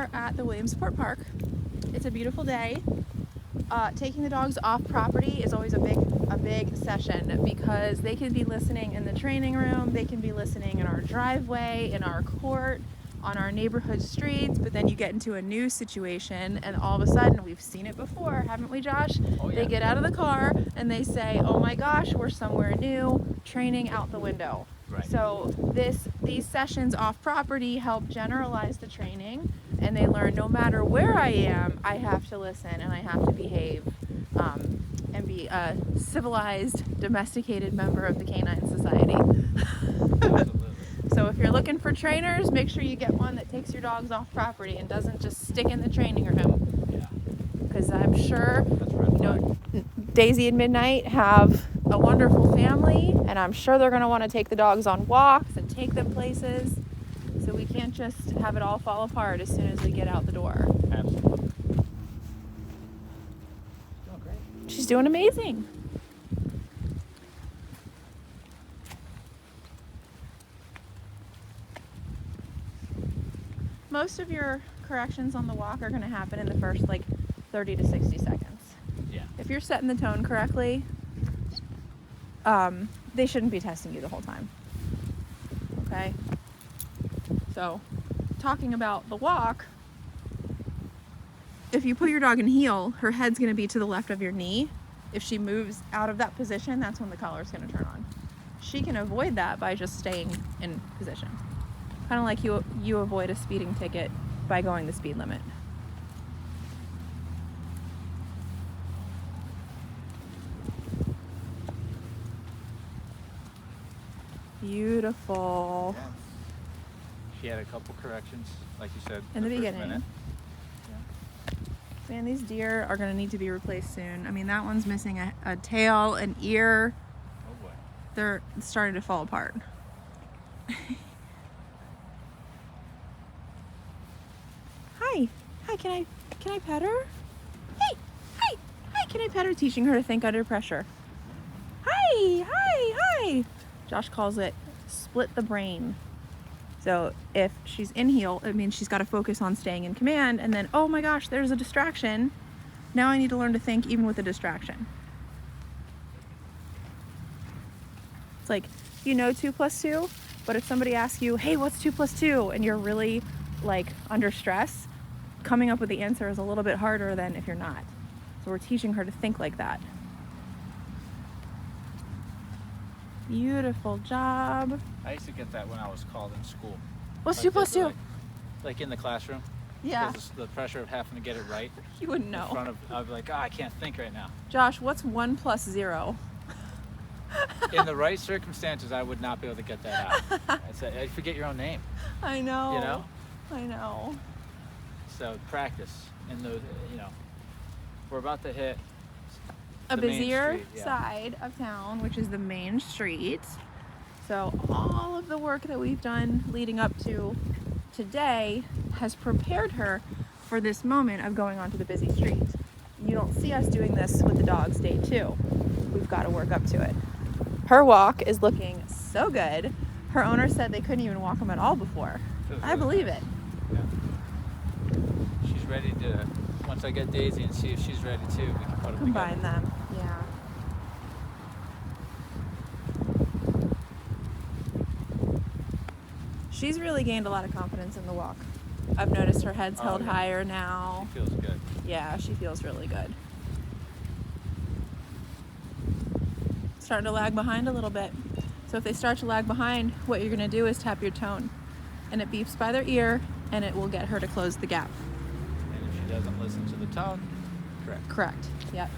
are at the Williamsport Park. It's a beautiful day. Taking the dogs off property is always a big session because they can be listening in the training room, they can be listening in our driveway, in our court, on our neighborhood streets, but then you get into a new situation and all of a sudden, we've seen it before, haven't we, Josh? Oh, yeah. They get out of the car and they say, oh my gosh, we're somewhere new, training out the window. Right. So these sessions off property help generalize the training, and they learn no matter where I am, I have to listen and I have to behave and be a civilized, domesticated member of the canine society. Absolutely. So if you're looking for trainers, make sure you get one that takes your dogs off property and doesn't just stick in the training room. Yeah. Because I'm sure, That's a red flag. Daisy and Midnight have a wonderful family, and I'm sure they're going to want to take the dogs on walks and take them places. So we can't just have it all fall apart as soon as we get out the door. Absolutely. Doing great. She's doing amazing. Most of your corrections on the walk are going to happen in the first 30 to 60 seconds. Yeah. If you're setting the tone correctly, they shouldn't be testing you the whole time. Okay? So, talking about the walk, if you put your dog in heel, her head's going to be to the left of your knee. If she moves out of that position, that's when the collar's going to turn on. She can avoid that by just staying in position. Kind of like you avoid a speeding ticket by going the speed limit. Beautiful. Yeah. She had a couple corrections, like you said, In the first beginning. minute. Man, these deer are going to need to be replaced soon. I mean, that one's missing a tail, an ear. Oh boy. They're starting to fall apart. Hi, can I pet her? Hey, can I pet her? Teaching her to think under pressure. Hi. Josh calls it split the brain. So if she's in heel, it means she's got to focus on staying in command, and then, oh my gosh, there's a distraction. Now I need to learn to think even with a distraction. It's like, 2 + 2, but if somebody asks you, hey, what's 2 + 2? And you're really under stress, coming up with the answer is a little bit harder than if you're not. So we're teaching her to think like that. Beautiful job. I used to get that when I was called in school. What's 2 + 2? Like in the classroom. Yeah, Because the pressure of having to get it right. you wouldn't In know. front of, I'd be like, I can't think right now. Josh, what's 1 + 0? In the right circumstances, I would not be able to get that out. I'd forget your own name. I know. You know? I know. So practice. And we're about to hit A the main busier street, yeah. side of town, which is the main street. So all of the work that we've done leading up to today has prepared her for this moment of going onto the busy street. You don't see us doing this with the dogs day 2. We've got to work up to it. Her walk is looking so good. Her owner said they couldn't even walk them at all before. Feels I really believe nice. it. Yeah. She's ready to, once I get Daisy and see if she's ready too, we can put them Combine together. them. Yeah. She's really gained a lot of confidence in the walk. I've noticed her head's held yeah. higher now. She feels good. Yeah, she feels really good. Starting to lag behind a little bit. So if they start to lag behind, what you're going to do is tap your tone. And it beeps by their ear, and it will get her to close the gap. And if she doesn't listen to the tone, correct. Correct. Yep.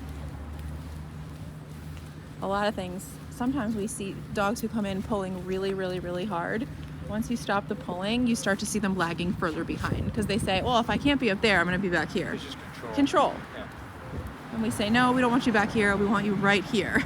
A lot of things. Sometimes we see dogs who come in pulling really, really, really hard. Once you stop the pulling, you start to see them lagging further behind because they say, well, if I can't be up there, I'm going to be back here. It's just control. Control. Yeah. And we say, no, we don't want you back here. We want you right here.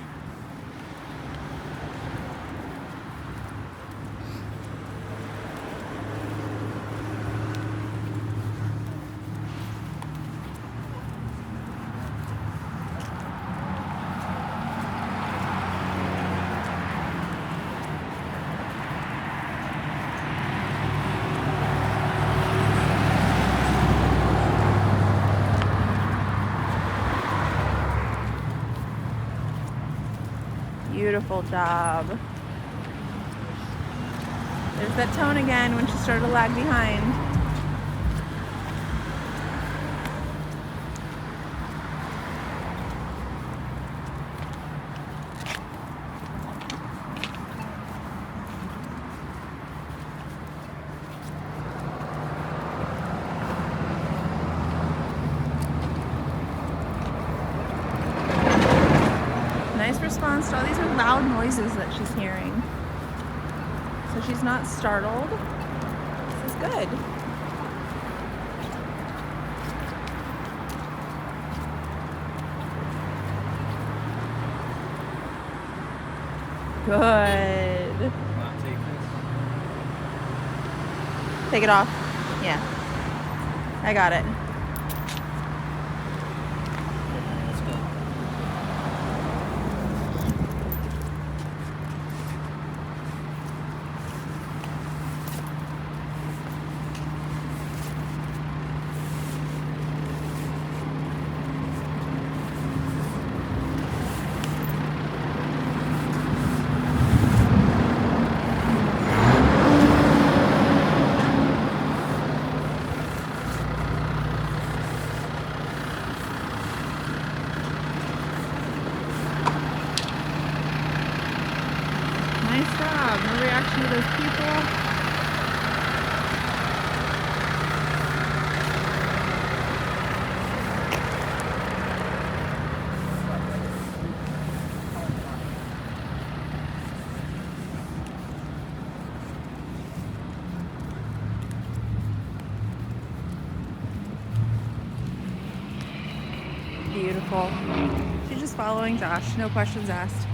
Beautiful job. There's that tone again when she started to lag behind. Nice response to all these loud noises that she's hearing. So she's not startled. This is good. Good. I'll take this. Take it off. Yeah. I got it. Let's go. Nice job. No reaction to those people. Beautiful. She's just following Josh. No questions asked.